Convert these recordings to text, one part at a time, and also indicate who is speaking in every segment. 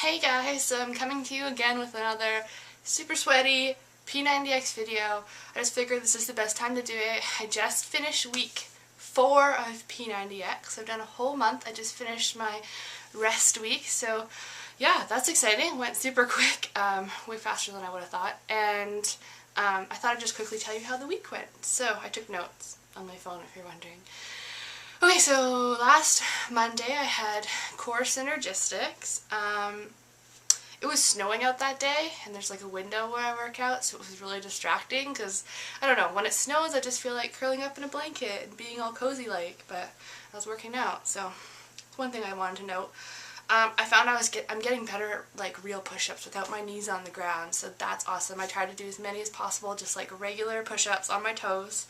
Speaker 1: Hey guys, so I'm coming to you again with another super sweaty P90X video. I just figured this is the best time to do it. I just finished week 4 of P90X. I've done a whole month. I just finished my rest week, so yeah, that's exciting. Went super quick, way faster than I would have thought, and I thought I'd just quickly tell you how the week went. So I took notes on my phone if you're wondering. Okay, so last Monday I had core synergistics. It was snowing out that day, and there's like a window where I work out, so it was really distracting because, I don't know, when it snows I just feel like curling up in a blanket and being all cozy-like, but I was working out, so that's one thing I wanted to note. I found I'm getting better at like real push-ups without my knees on the ground, so that's awesome. I try to do as many as possible, just like regular push-ups on my toes.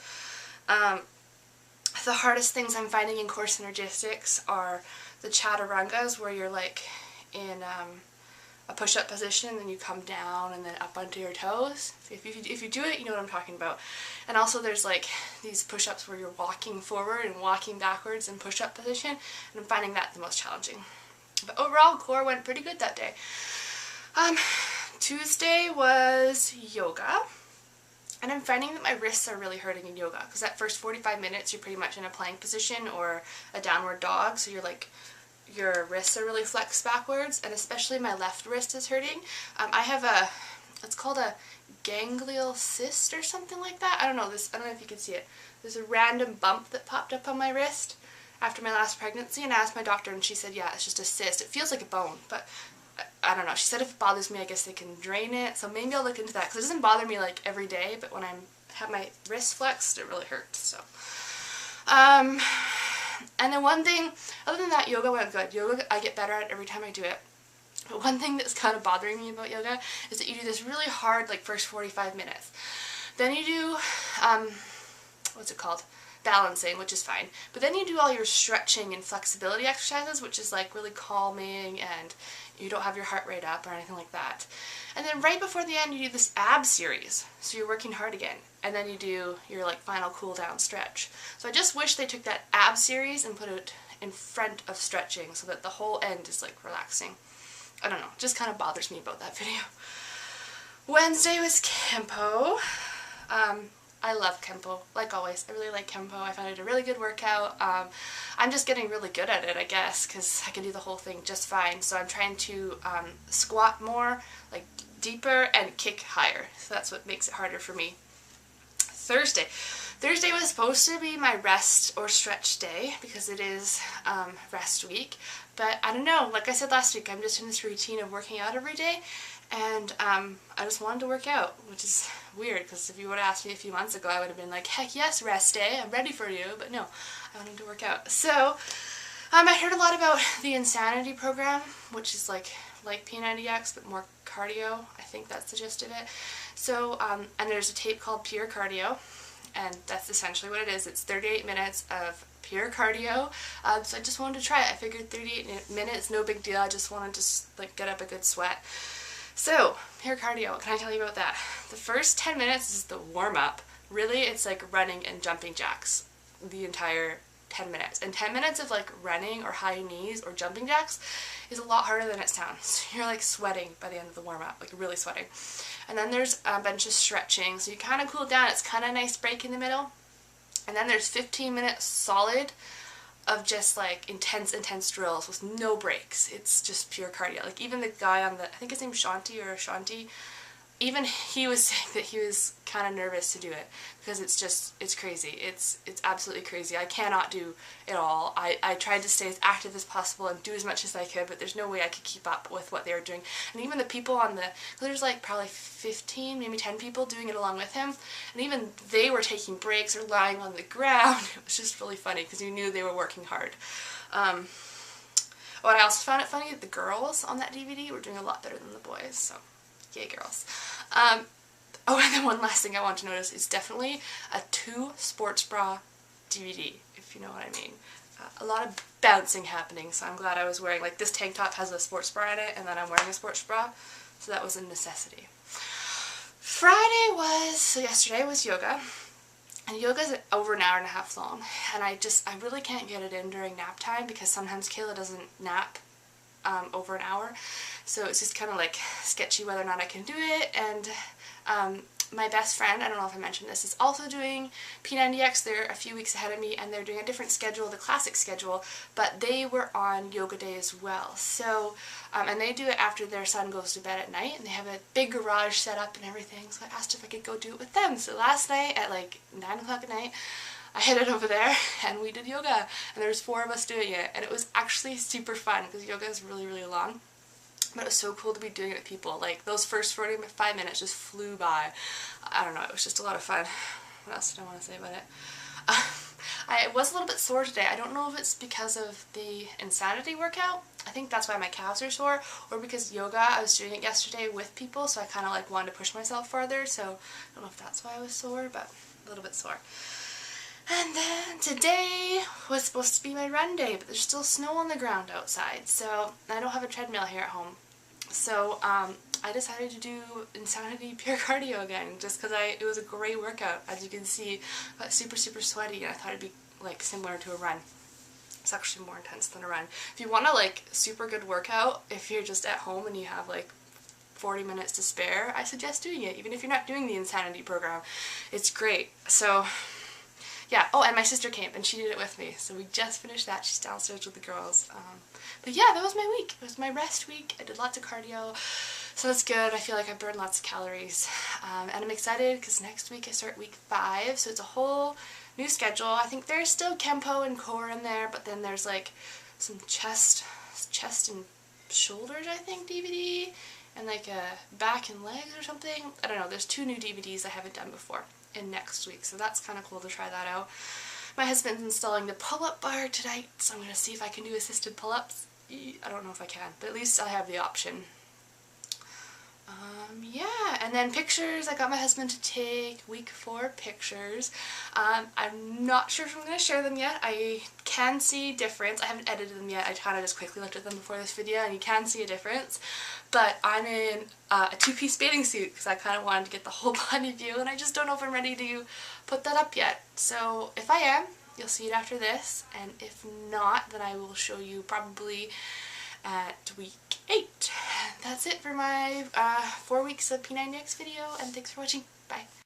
Speaker 1: The hardest things I'm finding in core synergistics are the chaturangas, where you're like in a push-up position and then you come down and then up onto your toes. If you do it, you know what I'm talking about. And also there's like these push-ups where you're walking forward and walking backwards in push-up position, and I'm finding that the most challenging. But overall, core went pretty good that day. Tuesday was yoga. And I'm finding that my wrists are really hurting in yoga, because that first 45 minutes you're pretty much in a plank position or a downward dog, so you're like, your wrists are really flexed backwards, and especially my left wrist is hurting. I have it's called a ganglial cyst or something like that. I don't know if you can see it. There's a random bump that popped up on my wrist after my last pregnancy, and I asked my doctor and she said, yeah, it's just a cyst. It feels like a bone, but I don't know. She said if it bothers me, I guess they can drain it. So maybe I'll look into that, because it doesn't bother me like every day, but when I have my wrist flexed, it really hurts. So, and then one thing, other than that, yoga went good. Yoga, I get better at every time I do it. But one thing that's kind of bothering me about yoga is that you do this really hard, like, first 45 minutes. Then you do, what's it called? Balancing, which is fine. But then you do all your stretching and flexibility exercises, which is like really calming, and you don't have your heart rate up or anything like that. And then right before the end you do this ab series, so you're working hard again. And then you do your like final cool down stretch. So I just wish they took that ab series and put it in front of stretching so that the whole end is like relaxing. I don't know, it just kind of bothers me about that video. Wednesday was Kempo. I love Kempo, like always. I really like Kempo. I found it a really good workout. I'm just getting really good at it, I guess, because I can do the whole thing just fine. So I'm trying to squat more, like deeper, and kick higher. So that's what makes it harder for me. Thursday was supposed to be my rest or stretch day, because it is rest week. But I don't know, like I said last week, I'm just in this routine of working out every day. And I just wanted to work out, which is weird, because if you would have asked me a few months ago, I would have been like, heck yes, rest day, I'm ready for you. But no, I wanted to work out. So I heard a lot about the Insanity program, which is like P90X, but more cardio. I think that's the gist of it. So, and there's a tape called Pure Cardio, and that's essentially what it is. It's 38 minutes of pure cardio. So I just wanted to try it. I figured 38 minutes, no big deal. I just wanted to like get up a good sweat. So, pure cardio, what can I tell you about that? The first 10 minutes is the warm-up. Really, it's like running and jumping jacks the entire 10 minutes. And 10 minutes of like running or high knees or jumping jacks is a lot harder than it sounds. You're like sweating by the end of the warm-up, like really sweating. And then there's a bunch of stretching, so you kind of cool down. It's kind of a nice break in the middle. And then there's 15 minutes solid of just like intense drills with no breaks. It's just pure cardio. Like even the guy on the, I think his name's Shanti, even he was saying that he was kind of nervous to do it, because it's crazy. It's absolutely crazy. I cannot do it all. I tried to stay as active as possible and do as much as I could, but there's no way I could keep up with what they were doing. And even the people on the, there's like probably 15, maybe 10 people doing it along with him, and even they were taking breaks or lying on the ground. It was just really funny, because you knew they were working hard. Oh, and I also found it funny that the girls on that DVD were doing a lot better than the boys, so yay girls. Oh, and then one last thing I want to notice is definitely a 2 sports bra DVD, if you know what I mean. A lot of bouncing happening, so I'm glad I was wearing, like, this tank top has a sports bra in it, and then I'm wearing a sports bra, so that was a necessity. So yesterday was yoga, and yoga's over an hour and a half long, and I really can't get it in during nap time, because sometimes Kayla doesn't nap over an hour. so it's just kind of like sketchy whether or not I can do it. And my best friend, I don't know if I mentioned this, is also doing P90X. They're a few weeks ahead of me, and they're doing a different schedule, the classic schedule, but they were on yoga day as well. So, and they do it after their son goes to bed at night, and they have a big garage set up and everything, so I asked if I could go do it with them. So last night at like 9 o'clock at night, I headed over there and we did yoga, and there was 4 of us doing it, and it was actually super fun because yoga is really, really long. But it was so cool to be doing it with people. Like, those first 45 minutes just flew by. I don't know, it was just a lot of fun. What else did I want to say about it? I was a little bit sore today. I don't know if it's because of the Insanity workout. I think that's why my calves are sore, or because yoga, I was doing it yesterday with people, so I kind of like wanted to push myself farther, so I don't know if that's why I was sore, but a little bit sore. And then today was supposed to be my run day, but there's still snow on the ground outside, so I don't have a treadmill here at home. So I decided to do Insanity Pure Cardio again, just because it was a great workout. As you can see, I got super, super sweaty, and I thought it'd be like similar to a run. It's actually more intense than a run. If you want a like super good workout, if you're just at home and you have like 40 minutes to spare, I suggest doing it, even if you're not doing the Insanity program. It's great. So yeah, oh, and my sister came and she did it with me, so we just finished that. She's downstairs with the girls. But yeah, that was my week. It was my rest week. I did lots of cardio, so that's good. I feel like I burned lots of calories. And I'm excited because next week I start week 5, so it's a whole new schedule. I think there's still Kempo and core in there, but then there's like some chest and shoulders, I think, DVD, and like a back and legs or something. I don't know, there's 2 new DVDs I haven't done before in next week, so that's kind of cool to try that out. My husband's installing the pull-up bar tonight, so I'm going to see if I can do assisted pull-ups. I don't know if I can, but at least I have the option. Yeah, and then pictures, I got my husband to take week 4 pictures. I'm not sure if I'm going to share them yet. I can see difference. I haven't edited them yet. I kind of just quickly looked at them before this video, and you can see a difference. But I'm in a 2-piece bathing suit because I kind of wanted to get the whole body view, and I just don't know if I'm ready to put that up yet. So if I am, you'll see it after this, and if not, then I will show you probably at week 8. That's it for my 4 weeks of P90X video, and thanks for watching. Bye.